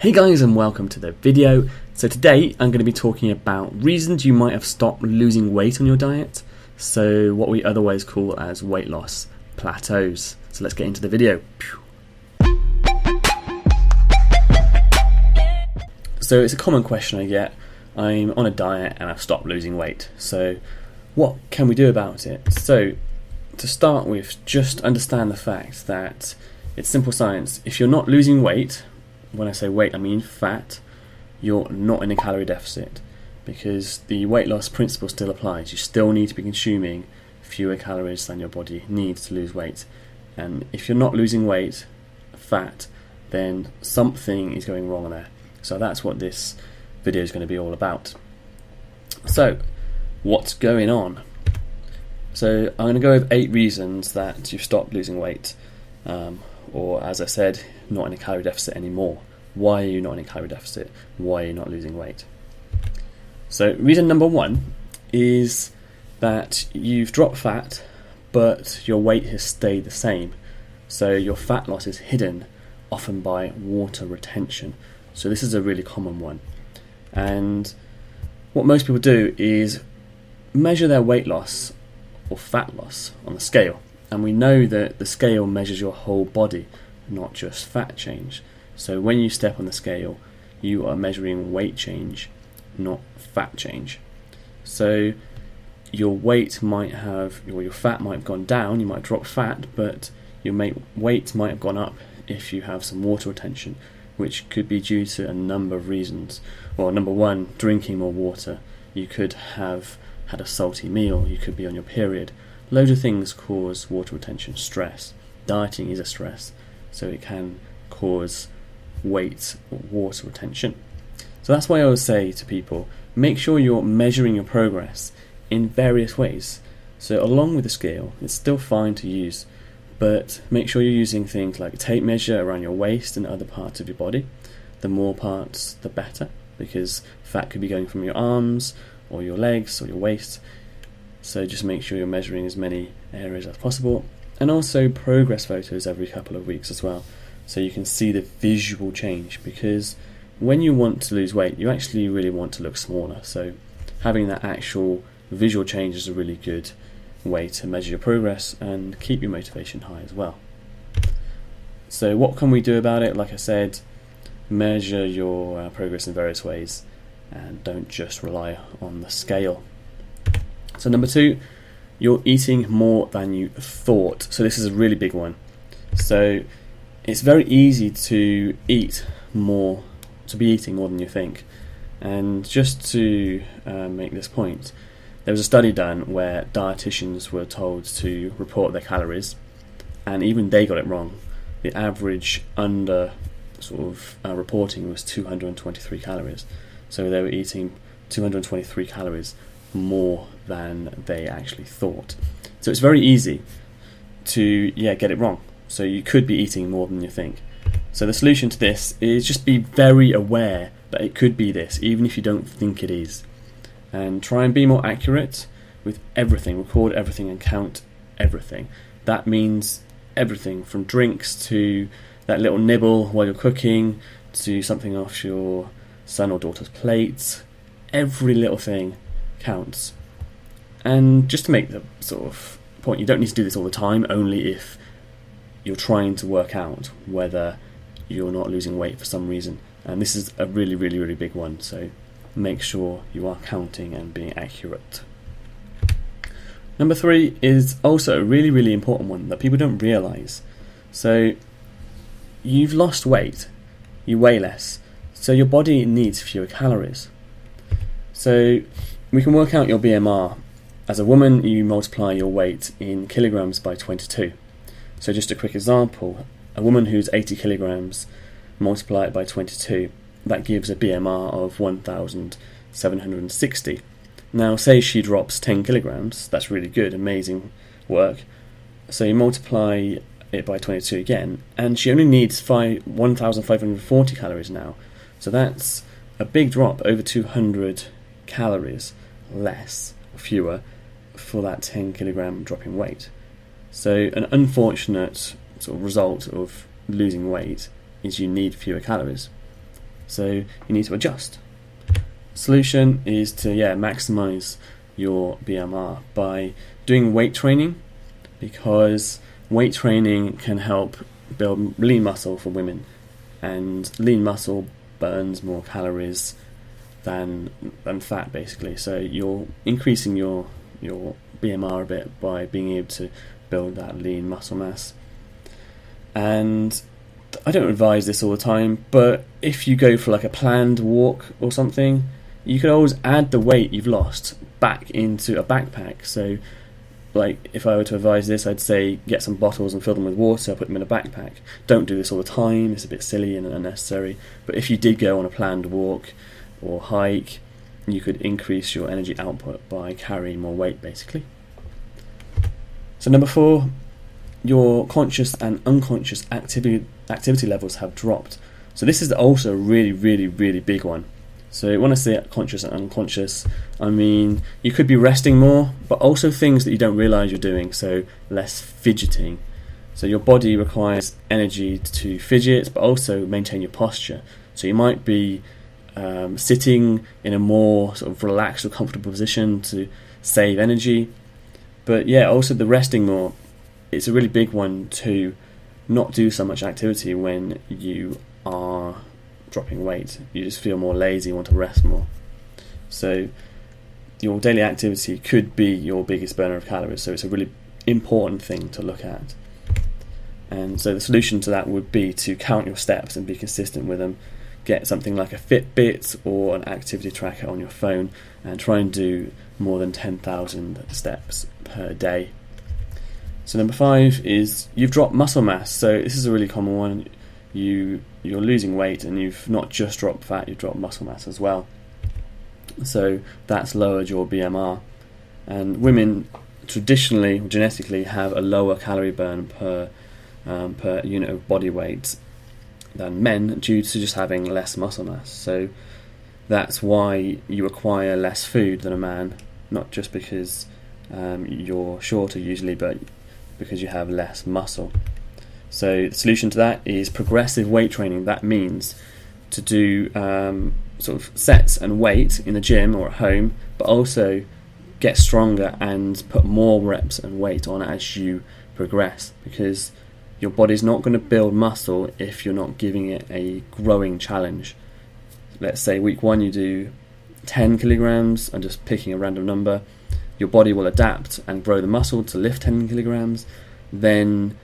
Hey guys, and welcome to the video. So today I'm going to be talking about reasons you might have stopped losing weight on your diet, so what we otherwise call as weight loss plateaus. So let's get into the video. So it's a common question I get. I'm on a diet and I've stopped losing weight, so what can we do about it? So to start with, just understand the fact that it's simple science. If you're not losing weight, when I say weight I mean fat, you're not in a calorie deficit, because the weight loss principle still applies. You still need to be consuming fewer calories than your body needs to lose weight, and if you're not losing weight, fat, then something is going wrong there. So that's what this video is going to be all about. So what's going on? So I'm going to go over 8 reasons that you've stopped losing weight, or as I said, not in a calorie deficit anymore. Why are you not in a calorie deficit? Why are you not losing weight? So reason number 1 is that you've dropped fat, but your weight has stayed the same. So your fat loss is hidden, often by water retention. So this is a really common one. And what most people do is measure their weight loss or fat loss on the scale. And we know that the scale measures your whole body, not just fat change. So when you step on the scale, you are measuring weight change, not fat change. So your weight might have, or your fat might have gone down, you might drop fat, but your weight might have gone up if you have some water retention, which could be due to a number of reasons. Well, number 1, drinking more water. You could have had a salty meal, you could be on your period. Loads of things cause water retention. Stress. Dieting is a stress, so it can cause weight or water retention. So that's why I always say to people, make sure you're measuring your progress in various ways. So along with the scale, it's still fine to use, but make sure you're using things like a tape measure around your waist and other parts of your body. The more parts, the better, because fat could be going from your arms or your legs or your waist. So just make sure you're measuring as many areas as possible, and also progress photos every couple of weeks as well, so you can see the visual change, because when you want to lose weight you actually really want to look smaller, so having that actual visual change is a really good way to measure your progress and keep your motivation high as well. So what can we do about it? Like I said, measure your progress in various ways and don't just rely on the scale. So number 2, you're eating more than you thought. So this is a really big one. So it's very easy to eat more, to be eating more than you think. And just to make this point, there was a study done where dietitians were told to report their calories, and even they got it wrong. The average under reporting was 223 calories. So they were eating 223 calories more than they actually thought. So it's very easy to get it wrong. So you could be eating more than you think. So the solution to this is just be very aware that it could be this, even if you don't think it is. And try and be more accurate with everything. Record everything and count everything. That means everything from drinks to that little nibble while you're cooking, to something off your son or daughter's plate. Every little thing counts. And just to make the sort of point, you don't need to do this all the time, only if you're trying to work out whether you're not losing weight for some reason. And this is a really, really, really big one, so make sure you are counting and being accurate. Number 3 is also a really, really important one that people don't realise. So you've lost weight, you weigh less, so your body needs fewer calories. So we can work out your BMR. As a woman, you multiply your weight in kilograms by 22. So just a quick example, a woman who's 80 kilograms, multiply it by 22, that gives a BMR of 1,760. Now say she drops 10 kilograms, that's really good, amazing work. So you multiply it by 22 again, and she only needs 1,540 calories now. So that's a big drop, over 200 calories less, or fewer, for that 10 kilogram drop in weight. So an unfortunate sort of result of losing weight is you need fewer calories. So you need to adjust. Solution is to maximize your BMR by doing weight training, because weight training can help build lean muscle for women, and lean muscle burns more calories than fat, basically. So you're increasing your BMR a bit by being able to build that lean muscle mass. And I don't advise this all the time, but if you go for like a planned walk or something, you could always add the weight you've lost back into a backpack. So like if I were to advise this, I'd say get some bottles and fill them with water, put them in a backpack. Don't do this all the time, it's a bit silly and unnecessary. But if you did go on a planned walk or hike, you could increase your energy output by carrying more weight, basically. So number 4, your conscious and unconscious activity levels have dropped. So this is also a really big one. So when I say conscious and unconscious, I mean you could be resting more, but also things that you don't realise you're doing, so less fidgeting. So your body requires energy to fidget, but also maintain your posture. So you might be sitting in a more sort of relaxed or comfortable position to save energy. But also the resting more, it's a really big one to not do so much activity when you are dropping weight. You just feel more lazy, want to rest more. So your daily activity could be your biggest burner of calories, so it's a really important thing to look at. And so the solution to that would be to count your steps and be consistent with them. Get something like a Fitbit or an activity tracker on your phone and try and do more than 10,000 steps per day. So number 5 is you've dropped muscle mass. So this is a really common one. You're losing weight and you've not just dropped fat, you've dropped muscle mass as well. So that's lowered your BMR. And women traditionally, genetically, have a lower calorie burn per unit of body weight than men due to just having less muscle mass. So that's why you require less food than a man, not just because you're shorter usually, but because you have less muscle. So the solution to that is progressive weight training. That means to do sort of sets and weight in the gym or at home, but also get stronger and put more reps and weight on as you progress, because your body's not going to build muscle if you're not giving it a growing challenge. Let's say week 1 you do 10 kilograms, I'm just picking a random number. Your body will adapt and grow the muscle to lift 10 kilograms. Then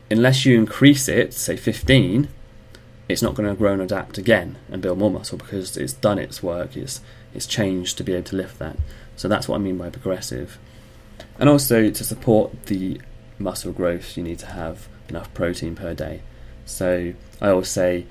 unless you increase it, say 15, it's not going to grow and adapt again and build more muscle, because it's done its work, it's changed to be able to lift that. So that's what I mean by progressive. And also to support the muscle growth, you need to have enough protein per day. So I always say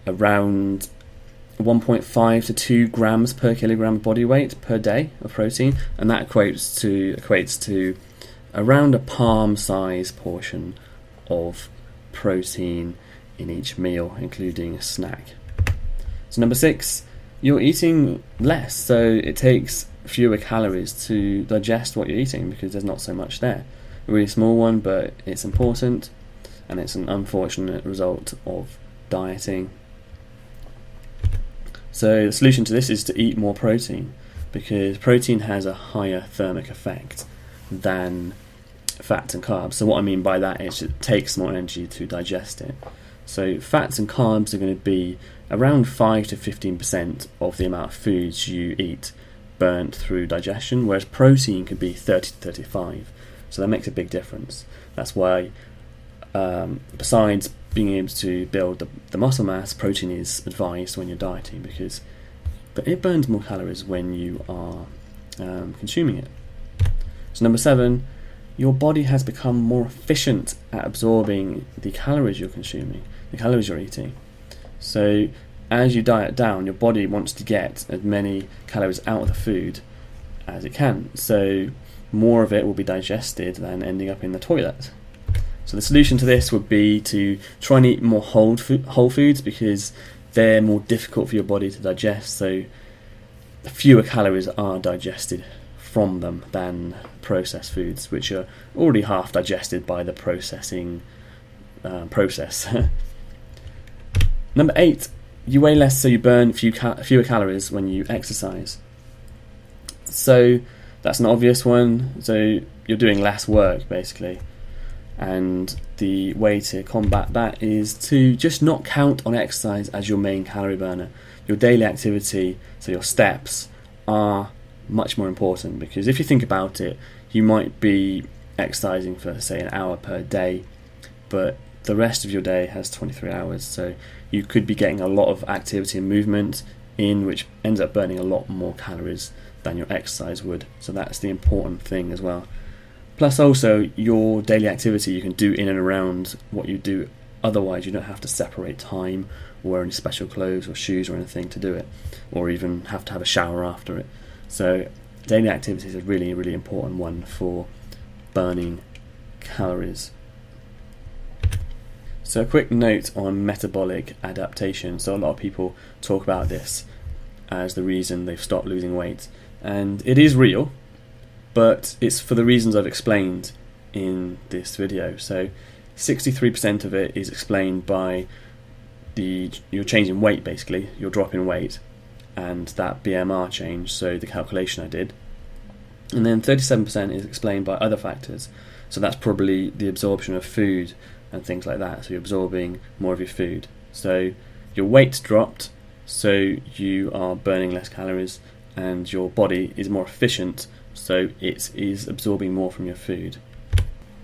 around 1.5 to 2 grams per kilogram of body weight per day of protein, and that equates to around a palm size portion of protein in each meal, including a snack. So number 6, you're eating less, so it takes fewer calories to digest what you're eating because there's not so much there. A really small one, but it's important, and it's an unfortunate result of dieting. So the solution to this is to eat more protein, because protein has a higher thermic effect than fats and carbs. So what I mean by that is it takes more energy to digest it. So fats and carbs are going to be around 5 to 15% of the amount of foods you eat burnt through digestion, whereas protein could be 30 to 35. So that makes a big difference. That's why besides being able to build the muscle mass, protein is advised when you're dieting, because it burns more calories when you are consuming it. So number 7, your body has become more efficient at absorbing the calories you're consuming, the calories you're eating. So as you diet down, your body wants to get as many calories out of the food as it can. So more of it will be digested than ending up in the toilet. So the solution to this would be to try and eat more whole foods, because they're more difficult for your body to digest, so fewer calories are digested from them than processed foods, which are already half digested by the processing process. Number 8, you weigh less, so you burn fewer calories when you exercise. So that's an obvious one. So you're doing less work basically, and the way to combat that is to just not count on exercise as your main calorie burner. Your daily activity, so your steps, are much more important, because if you think about it, you might be exercising for say an hour per day, but the rest of your day has 23 hours, so you could be getting a lot of activity and movement in, which ends up burning a lot more calories than your exercise would. So that's the important thing as well. Plus also, your daily activity you can do in and around what you do otherwise. You don't have to separate time or wear any special clothes or shoes or anything to do it, or even have to have a shower after it. So daily activity is a really, really important one for burning calories. So a quick note on metabolic adaptation. So a lot of people talk about this as the reason they've stopped losing weight, and it is real, but it's for the reasons I've explained in this video. So 63% of it is explained by your change in weight, basically, your drop in weight, and that BMR change, so the calculation I did. And then 37% is explained by other factors. So that's probably the absorption of food and things like that. So you're absorbing more of your food. So your weight's dropped, so you are burning less calories, and your body is more efficient, so it is absorbing more from your food.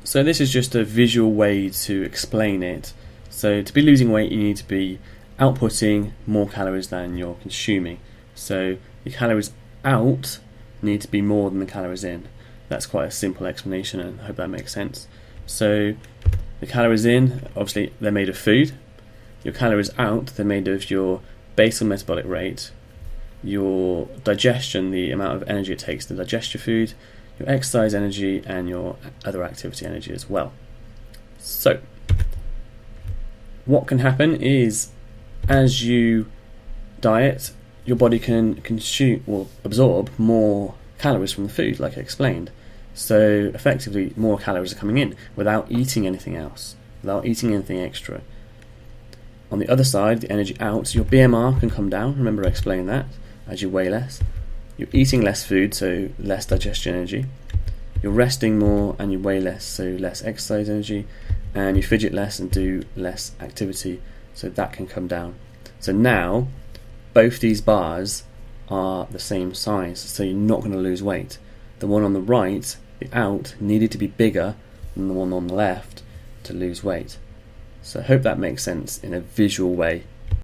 So this is just a visual way to explain it. So to be losing weight, you need to be outputting more calories than you're consuming. So your calories out need to be more than the calories in. That's quite a simple explanation, and I hope that makes sense. So the calories in, obviously they're made of food. Your calories out, they're made of your basal metabolic rate, your digestion, the amount of energy it takes to digest your food, your exercise energy, and your other activity energy as well. So what can happen is, as you diet, your body can consume or absorb more calories from the food, like I explained. So effectively more calories are coming in without eating anything else, without eating anything extra. On the other side, the energy out, your BMR can come down. Remember I explained that, as you weigh less. You're eating less food, so less digestion energy. You're resting more and you weigh less, so less exercise energy. And you fidget less and do less activity, so that can come down. So now both these bars are the same size, so you're not going to lose weight. The one on the right, the out, needed to be bigger than the one on the left to lose weight. So I hope that makes sense in a visual way.